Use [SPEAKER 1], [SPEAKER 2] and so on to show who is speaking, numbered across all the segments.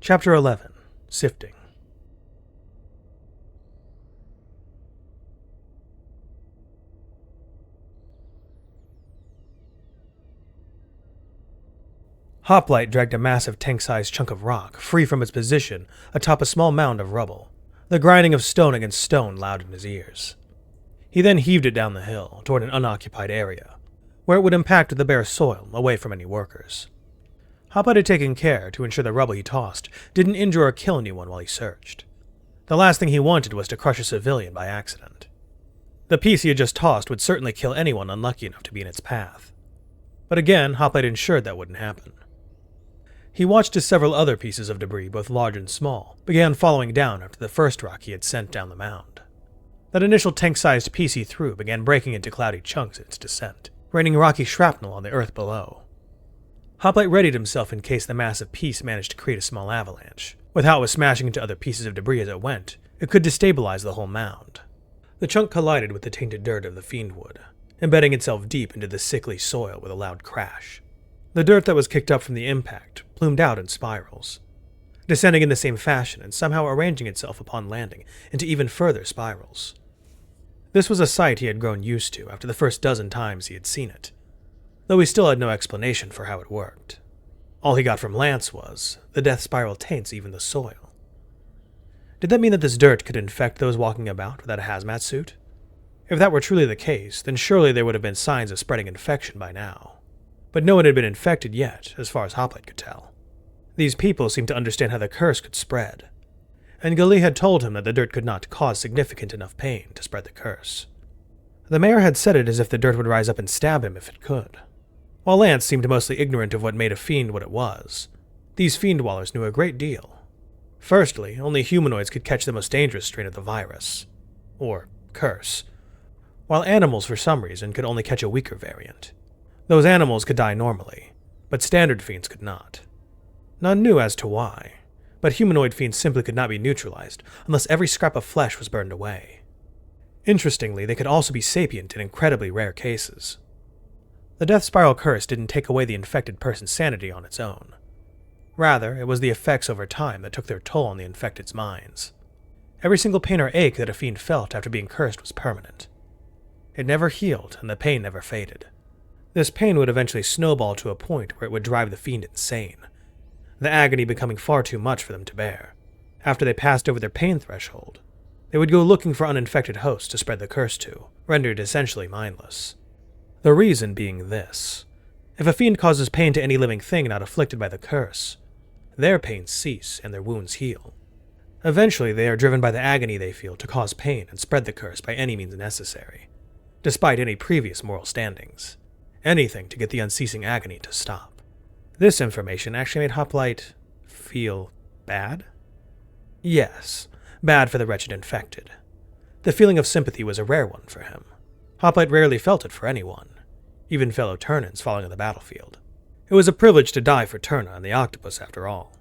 [SPEAKER 1] Chapter 11. Sifting. Hoplite dragged a massive tank-sized chunk of rock free from its position atop a small mound of rubble, the grinding of stone against stone loud in his ears. He then heaved it down the hill toward an unoccupied area, where it would impact the bare soil away from any workers. Hoplite had taken care to ensure the rubble he tossed didn't injure or kill anyone while he searched. The last thing he wanted was to crush a civilian by accident. The piece he had just tossed would certainly kill anyone unlucky enough to be in its path. But again, Hoplite ensured that wouldn't happen. He watched as several other pieces of debris, both large and small, began falling down after the first rock he had sent down the mound. That initial tank-sized piece he threw began breaking into cloudy chunks in its descent, raining rocky shrapnel on the earth below. Hoplite readied himself in case the massive piece managed to create a small avalanche. With how it was smashing into other pieces of debris as it went, it could destabilize the whole mound. The chunk collided with the tainted dirt of the fiendwood, embedding itself deep into the sickly soil with a loud crash. The dirt that was kicked up from the impact plumed out in spirals, descending in the same fashion and somehow arranging itself upon landing into even further spirals. This was a sight he had grown used to after the first dozen times he had seen it, though he still had no explanation for how it worked. All he got from Lance was, the death spiral taints even the soil. Did that mean that this dirt could infect those walking about without a hazmat suit? If that were truly the case, then surely there would have been signs of spreading infection by now. But no one had been infected yet, as far as Hoplite could tell. These people seemed to understand how the curse could spread, and Gali had told him that the dirt could not cause significant enough pain to spread the curse. The mayor had said it as if the dirt would rise up and stab him if it could. While Lance seemed mostly ignorant of what made a fiend what it was, these fiend-dwellers knew a great deal. Firstly, only humanoids could catch the most dangerous strain of the virus, or curse, while animals for some reason could only catch a weaker variant. Those animals could die normally, but standard fiends could not. None knew as to why, but humanoid fiends simply could not be neutralized unless every scrap of flesh was burned away. Interestingly, they could also be sapient in incredibly rare cases. The death spiral curse didn't take away the infected person's sanity on its own. Rather, it was the effects over time that took their toll on the infected's minds. Every single pain or ache that a fiend felt after being cursed was permanent. It never healed, and the pain never faded. This pain would eventually snowball to a point where it would drive the fiend insane, the agony becoming far too much for them to bear. After they passed over their pain threshold, they would go looking for uninfected hosts to spread the curse to, rendered essentially mindless. The reason being this: if a fiend causes pain to any living thing not afflicted by the curse, their pains cease and their wounds heal. Eventually, they are driven by the agony they feel to cause pain and spread the curse by any means necessary, despite any previous moral standings. Anything to get the unceasing agony to stop. This information actually made Hoplite feel bad? Yes, bad for the wretched infected. The feeling of sympathy was a rare one for him. Hoplite rarely felt it for anyone, even fellow Turnans falling on the battlefield. It was a privilege to die for Turna and the octopus after all.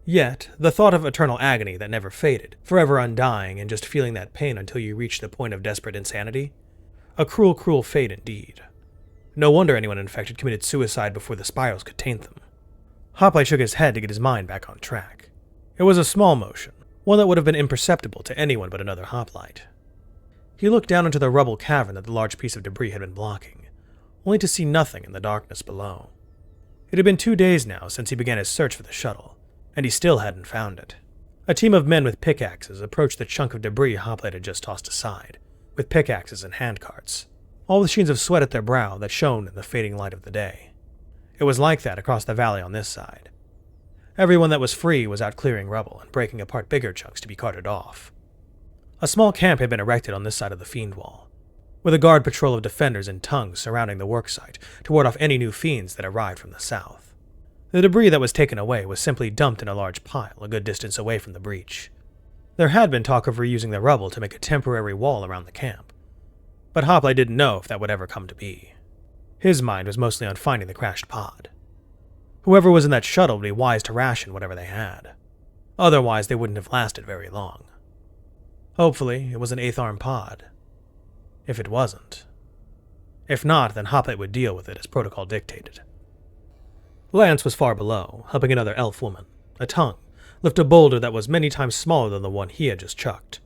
[SPEAKER 1] Yet, the thought of eternal agony that never faded, forever undying and just feeling that pain until you reached the point of desperate insanity? A cruel, cruel fate indeed. No wonder anyone infected committed suicide before the spirals could taint them. Hoplite shook his head to get his mind back on track. It was a small motion, one that would have been imperceptible to anyone but another Hoplite. He looked down into the rubble cavern that the large piece of debris had been blocking, only to see nothing in the darkness below. It had been 2 days now since he began his search for the shuttle, and he still hadn't found it. A team of men with pickaxes approached the chunk of debris Hoplite had just tossed aside, with pickaxes and handcarts, all with sheens of sweat at their brow that shone in the fading light of the day. It was like that across the valley on this side. Everyone that was free was out clearing rubble and breaking apart bigger chunks to be carted off. A small camp had been erected on this side of the fiend wall, with a guard patrol of defenders and tongues surrounding the worksite to ward off any new fiends that arrived from the south. The debris that was taken away was simply dumped in a large pile a good distance away from the breach. There had been talk of reusing the rubble to make a temporary wall around the camp, but Hoplite didn't know if that would ever come to be. His mind was mostly on finding the crashed pod. Whoever was in that shuttle would be wise to ration whatever they had. Otherwise, they wouldn't have lasted very long. Hopefully, it was an 8th arm pod. If it wasn't. If not, then Hoplite would deal with it as protocol dictated. Lance was far below, helping another elf woman, a tongue, lift a boulder that was many times smaller than the one he had just chucked.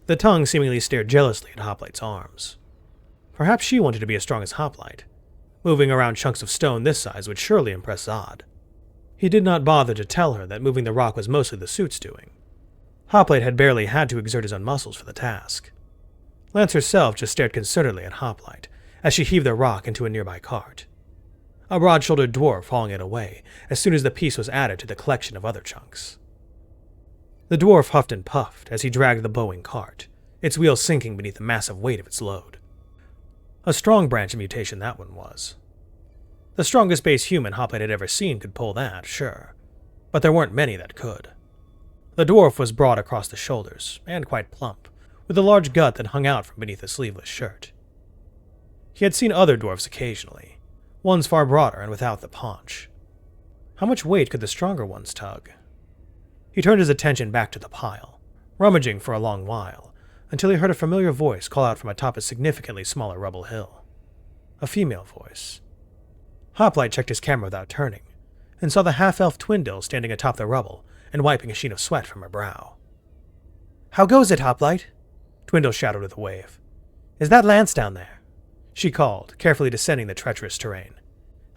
[SPEAKER 1] The tongue seemingly stared jealously at Hoplite's arms. Perhaps she wanted to be as strong as Hoplite. Moving around chunks of stone this size would surely impress Zod. He did not bother to tell her that moving the rock was mostly the suit's doing. Hoplite had barely had to exert his own muscles for the task. Lance herself just stared concernedly at Hoplite as she heaved the rock into a nearby cart. A broad-shouldered dwarf hauling it away as soon as the piece was added to the collection of other chunks. The dwarf huffed and puffed as he dragged the bowing cart, its wheels sinking beneath the massive weight of its load. A strong branch of mutation that one was. The strongest base human Hoplite had ever seen could pull that, sure, but there weren't many that could. The dwarf was broad across the shoulders, and quite plump, with a large gut that hung out from beneath a sleeveless shirt. He had seen other dwarfs occasionally, ones far broader and without the paunch. How much weight could the stronger ones tug? He turned his attention back to the pile, rummaging for a long while, until he heard a familiar voice call out from atop a significantly smaller rubble hill. A female voice. Hoplite checked his camera without turning, and saw the half-elf Twindle standing atop the rubble and wiping a sheen of sweat from her brow. "How goes it, Hoplite?" Twindle shouted with a wave. "Is that Lance down there?" She called, carefully descending the treacherous terrain.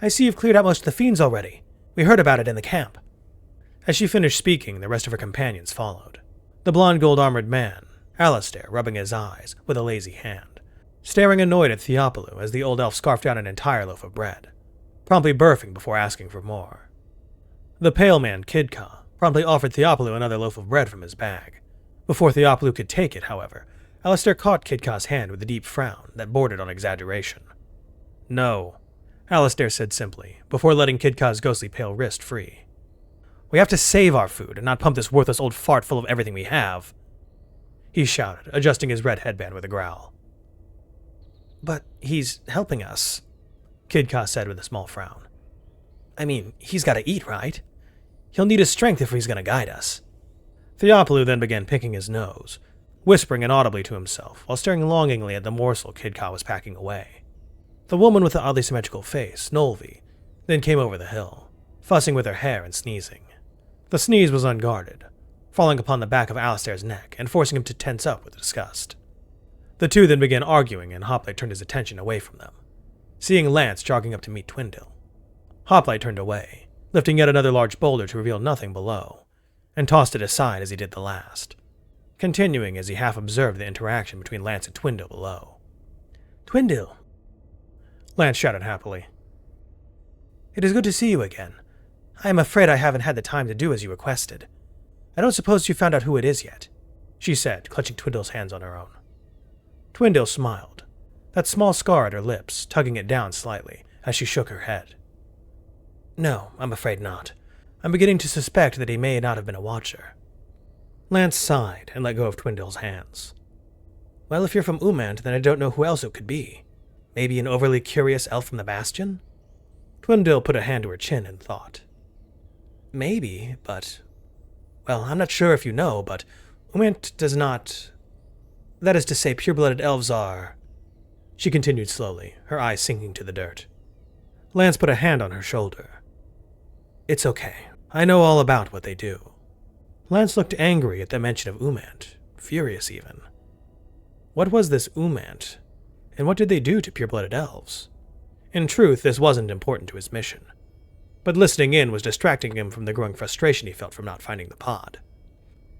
[SPEAKER 1] "I see you've cleared out most of the fiends already. We heard about it in the camp." As she finished speaking, the rest of her companions followed. The blond gold-armored man, S.T.A.L.K.E.R, rubbing his eyes with a lazy hand, staring annoyed at Theopolis as the old elf scarfed out an entire loaf of bread, promptly burping before asking for more. The pale man, Kidka, promptly offered Theopolis another loaf of bread from his bag. Before Theopolis could take it, however, S.T.A.L.K.E.R caught Kidka's hand with a deep frown that bordered on exaggeration. "No," S.T.A.L.K.E.R said simply, before letting Kidka's ghostly pale wrist free. "We have to save our food and not pump this worthless old fart full of everything we have," he shouted, adjusting his red headband with a growl. "But he's helping us," Kidka said with a small frown. "I mean, he's got to eat, right? He'll need his strength if he's going to guide us." Theopolis then began picking his nose, whispering inaudibly to himself while staring longingly at the morsel Kidka was packing away. The woman with the oddly symmetrical face, Nolvi, then came over the hill, fussing with her hair and sneezing. The sneeze was unguarded, falling upon the back of S.T.A.L.K.E.R.'s neck and forcing him to tense up with disgust. The two then began arguing, and Hoplite turned his attention away from them, seeing Lance jogging up to meet Twindle. Hoplite turned away, lifting yet another large boulder to reveal nothing below, and tossed it aside as he did the last, continuing as he half observed the interaction between Lance and Twindle below. "Twindle," Lance shouted happily. "It is good to see you again. I am afraid I haven't had the time to do as you requested. I don't suppose you found out who it is yet," she said, clutching Twindle's hands on her own. Twindle smiled, that small scar at her lips tugging it down slightly as she shook her head. "No, I'm afraid not. I'm beginning to suspect that he may not have been a watcher." Lance sighed and let go of Twindle's hands. "Well, if you're from Umant, then I don't know who else it could be. Maybe an overly curious elf from the Bastion?" Twindle put a hand to her chin in thought. "Maybe, but... Well, I'm not sure if you know, but Umant does not... That is to say, pure-blooded elves are..." She continued slowly, her eyes sinking to the dirt. Lance put a hand on her shoulder. "It's okay. I know all about what they do." Lance looked angry at the mention of Umant, furious even. What was this Umant, and what did they do to pure-blooded elves? In truth, this wasn't important to his mission, but listening in was distracting him from the growing frustration he felt from not finding the pod.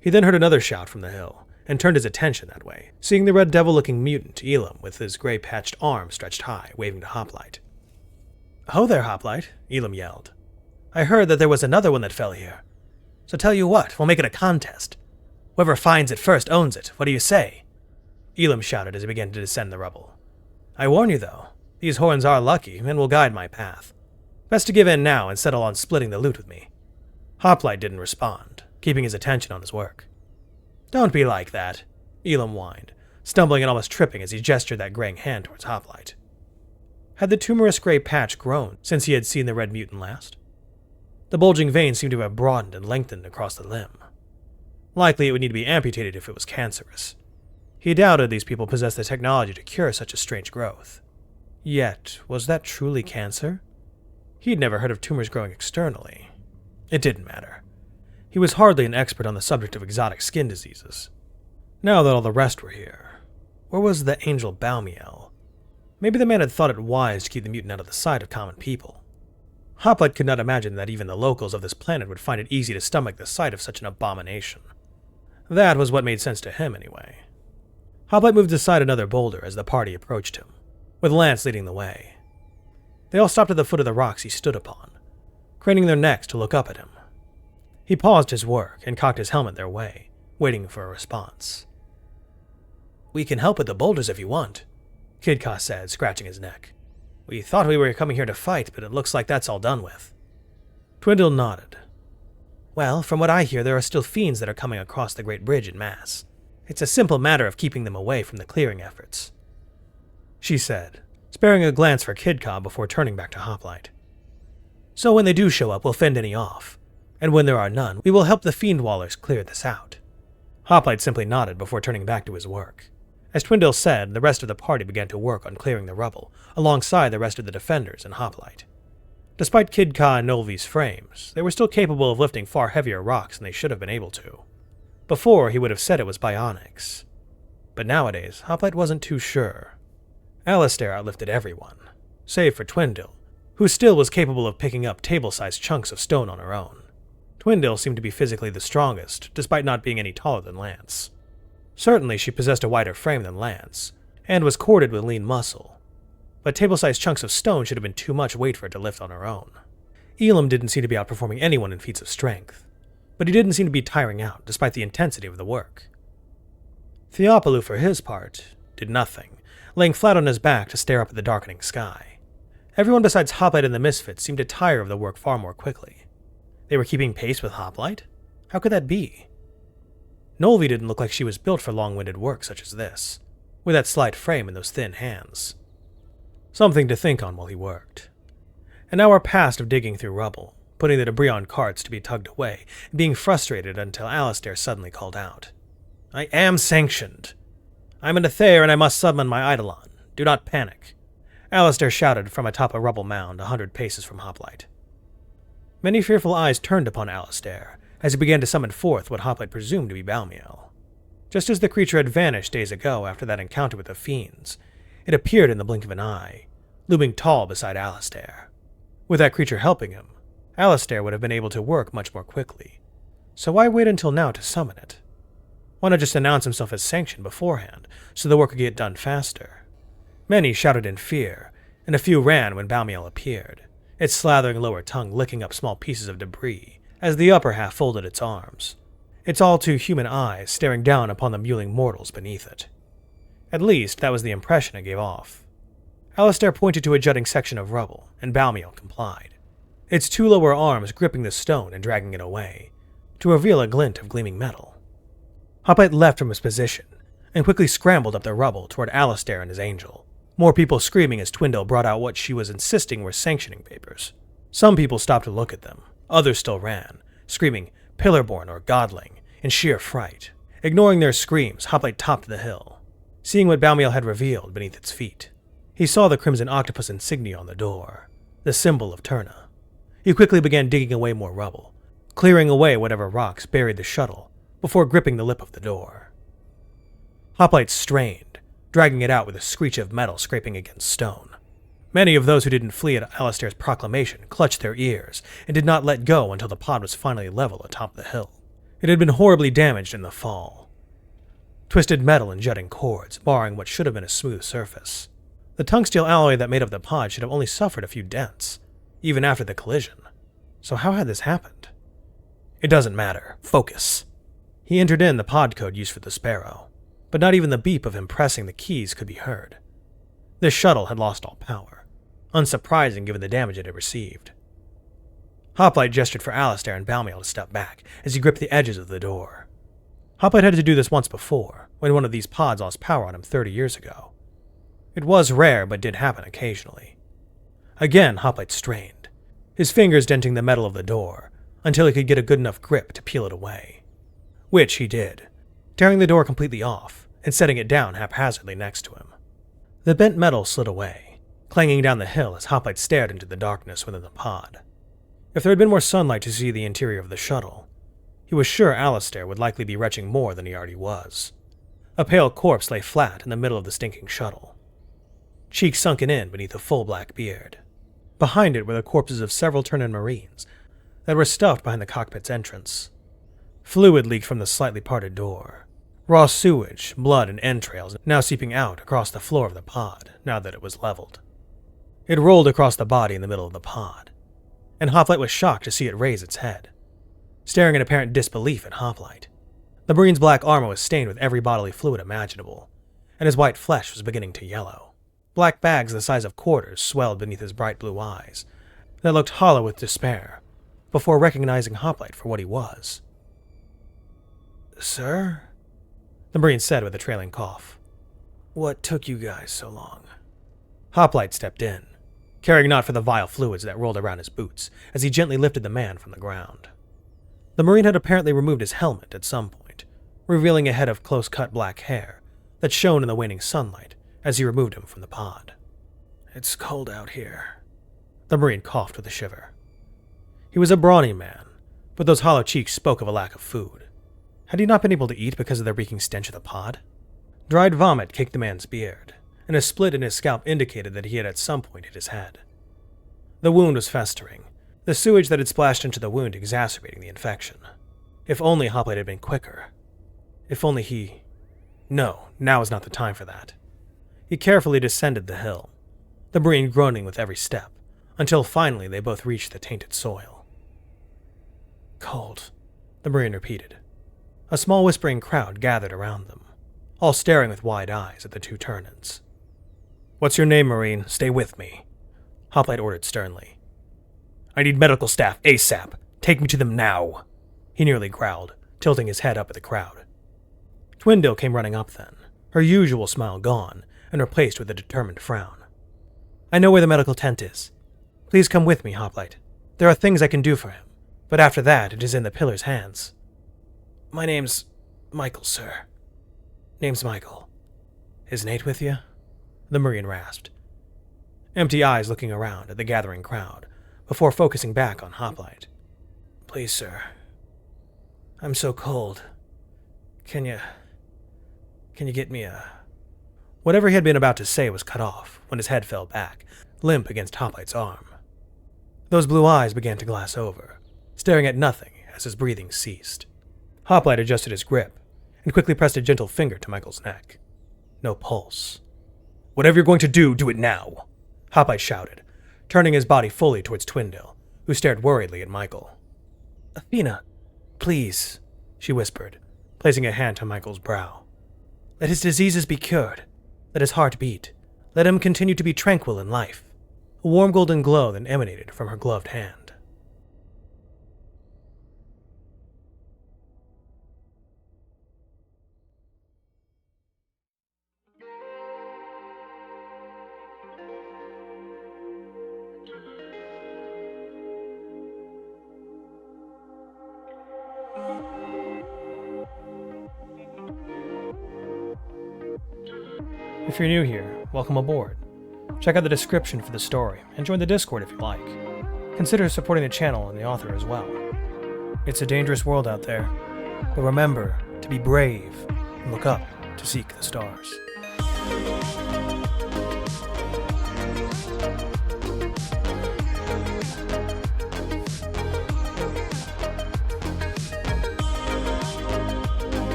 [SPEAKER 1] He then heard another shout from the hill, and turned his attention that way, seeing the red devil-looking mutant Elam with his gray-patched arm stretched high, waving to Hoplite. "Ho there, Hoplite," Elam yelled. "I heard that there was another one that fell here. So tell you what, we'll make it a contest. Whoever finds it first owns it. What do you say?" Elam shouted as he began to descend the rubble. "I warn you, though, these horns are lucky and will guide my path. Best to give in now and settle on splitting the loot with me." Hoplite didn't respond, keeping his attention on his work. "Don't be like that," Elam whined, stumbling and almost tripping as he gestured that graying hand towards Hoplite. Had the tumorous gray patch grown since he had seen the red mutant last? The bulging vein seemed to have broadened and lengthened across the limb. Likely it would need to be amputated if it was cancerous. He doubted these people possessed the technology to cure such a strange growth. Yet, was that truly cancer? He'd never heard of tumors growing externally. It didn't matter. He was hardly an expert on the subject of exotic skin diseases. Now that all the rest were here, where was the angel Baumiel? Maybe the man had thought it wise to keep the mutant out of the sight of common people. Hoplite could not imagine that even the locals of this planet would find it easy to stomach the sight of such an abomination. That was what made sense to him, anyway. Hoplite moved aside another boulder as the party approached him, with Lance leading the way. They all stopped at the foot of the rocks he stood upon, craning their necks to look up at him. He paused his work and cocked his helmet their way, waiting for a response. "We can help with the boulders if you want," Kid-Ka said, scratching his neck. "We thought we were coming here to fight, but it looks like that's all done with." Twindle nodded. "Well, from what I hear, there are still fiends that are coming across the Great Bridge en masse. It's a simple matter of keeping them away from the clearing efforts," she said, sparing a glance for Kid-Ka before turning back to Hoplite. "So when they do show up, we'll fend any off, and when there are none, we will help the fiend-wallers clear this out." Hoplite simply nodded before turning back to his work. As Twindle said, the rest of the party began to work on clearing the rubble, alongside the rest of the defenders and Hoplite. Despite Kid-Ka and Nolvi's frames, they were still capable of lifting far heavier rocks than they should have been able to. Before, he would have said it was bionics. But nowadays, Hoplite wasn't too sure. S.T.A.L.K.E.R outlifted everyone, save for Twindle, who still was capable of picking up table-sized chunks of stone on her own. Twindle seemed to be physically the strongest, despite not being any taller than Lance. Certainly she possessed a wider frame than Lance, and was corded with lean muscle. But table-sized chunks of stone should have been too much weight for her to lift on her own. Elam didn't seem to be outperforming anyone in feats of strength, but he didn't seem to be tiring out, despite the intensity of the work. Theopoulou, for his part, did nothing, laying flat on his back to stare up at the darkening sky. Everyone besides Hoplite and the Misfits seemed to tire of the work far more quickly. They were keeping pace with Hoplite? How could that be? Nolvi didn't look like she was built for long-winded work such as this, with that slight frame and those thin hands. Something to think on while he worked. An hour passed of digging through rubble, putting the debris on carts to be tugged away, and being frustrated until S.T.A.L.K.E.R suddenly called out, "I am sanctioned! I'm an S.T.A.L.K.E.R and I must summon my Eidolon. Do not panic," S.T.A.L.K.E.R shouted from atop a rubble mound 100 paces from Hoplite. Many fearful eyes turned upon S.T.A.L.K.E.R as he began to summon forth what Hoplite presumed to be Baumiel. Just as the creature had vanished days ago after that encounter with the fiends, it appeared in the blink of an eye, looming tall beside S.T.A.L.K.E.R. With that creature helping him, S.T.A.L.K.E.R would have been able to work much more quickly. So why wait until now to summon it? Why not just announce himself as sanctioned beforehand, so the work could get done faster? Many shouted in fear, and a few ran when Baumiel appeared, its slathering lower tongue licking up small pieces of debris as the upper half folded its arms, its all-too-human eyes staring down upon the mewling mortals beneath it. At least, that was the impression it gave off. S.T.A.L.K.E.R pointed to a jutting section of rubble, and Baumiel complied, its two lower arms gripping the stone and dragging it away, to reveal a glint of gleaming metal. Hoplite leapt from his position, and quickly scrambled up the rubble toward S.T.A.L.K.E.R and his angel, more people screaming as Twindle brought out what she was insisting were sanctioning papers. Some people stopped to look at them, others still ran, screaming Pillarborn or Godling in sheer fright. Ignoring their screams, Hoplite topped the hill, seeing what Baumiel had revealed beneath its feet. He saw the crimson octopus insignia on the door, the symbol of Turna. He quickly began digging away more rubble, clearing away whatever rocks buried the shuttle before gripping the lip of the door. Hoplite strained, dragging it out with a screech of metal scraping against stone. Many of those who didn't flee at S.T.A.L.K.E.R.'s proclamation clutched their ears and did not let go until the pod was finally level atop the hill. It had been horribly damaged in the fall. Twisted metal and jutting cords, barring what should have been a smooth surface. The tungsteel alloy that made up the pod should have only suffered a few dents, even after the collision. So how had this happened? It doesn't matter. Focus. He entered in the pod code used for the Sparrow, but not even the beep of him pressing the keys could be heard. This shuttle had lost all power. Unsurprising given the damage it had received. Hoplite gestured for S.T.A.L.K.E.R and Baumiel to step back as he gripped the edges of the door. Hoplite had to do this once before, when one of these pods lost power on him 30 years ago. It was rare, but did happen occasionally. Again, Hoplite strained, his fingers denting the metal of the door, until he could get a good enough grip to peel it away. Which he did, tearing the door completely off and setting it down haphazardly next to him. The bent metal slid away, clanging down the hill as Hoplite stared into the darkness within the pod. If there had been more sunlight to see the interior of the shuttle, He was sure Alistair would likely be retching more than he already was. A pale corpse lay flat in the middle of the stinking shuttle, cheeks sunken in beneath a full black beard. Behind it were the corpses of several turned-in Marines that were stuffed behind the cockpit's entrance. Fluid leaked from the slightly parted door. Raw sewage, blood, and entrails now seeping out across the floor of the pod, now that it was leveled. It rolled across the body in the middle of the pod, and Hoplite was shocked to see it raise its head, staring in apparent disbelief at Hoplite. The Marine's black armor was stained with every bodily fluid imaginable, and his white flesh was beginning to yellow. Black bags the size of quarters swelled beneath his bright blue eyes that looked hollow with despair, before recognizing Hoplite for what he was. "Sir?" the Marine said with a trailing cough. "What took you guys so long?" Hoplite stepped in, caring not for the vile fluids that rolled around his boots as he gently lifted the man from the ground. The Marine had apparently removed his helmet at some point, revealing a head of close-cut black hair that shone in the waning sunlight as he removed him from the pod. "It's cold out here." The Marine coughed with a shiver. He was a brawny man, but those hollow cheeks spoke of a lack of food. Had he not been able to eat because of the reeking stench of the pod? Dried vomit caked the man's beard, and a split in his scalp indicated that he had at some point hit his head. The wound was festering, the sewage that had splashed into the wound exacerbating the infection. If only Hoplite had been quicker. If only he... No, now was not the time for that. He carefully descended the hill, the Marine groaning with every step, until finally they both reached the tainted soil. "Cold," the Marine repeated. A small whispering crowd gathered around them, all staring with wide eyes at the two turn-ins. "What's your name, Marine? Stay with me," Hoplite ordered sternly. "I need medical staff ASAP. Take me to them now," he nearly growled, tilting his head up at the crowd. Twindale came running up then, her usual smile gone and replaced with a determined frown. "I know where the medical tent is. Please come with me, Hoplite. There are things I can do for him, but after that it is in the Pillar's hands." "My name's Michael, sir." "Name's Michael. Is Nate with you?" the Marine rasped, empty eyes looking around at the gathering crowd before focusing back on Hoplite. "Please, sir. I'm so cold. Can you get me a..." Whatever he had been about to say was cut off when his head fell back, limp against Hoplite's arm. Those blue eyes began to glass over, staring at nothing as his breathing ceased. Hoplite adjusted his grip and quickly pressed a gentle finger to Michael's neck. No pulse. "Whatever you're going to do, do it now," Hoplite shouted, turning his body fully towards Twindale, who stared worriedly at Michael. "Athena, please," she whispered, placing a hand to Michael's brow. "Let his diseases be cured. Let his heart beat. Let him continue to be tranquil in life." A warm golden glow then emanated from her gloved hand. If you're new here, welcome aboard. Check out the description for the story, and join the Discord if you like. Consider supporting the channel and the author as well. It's a dangerous world out there, but remember to be brave and look up to seek the stars.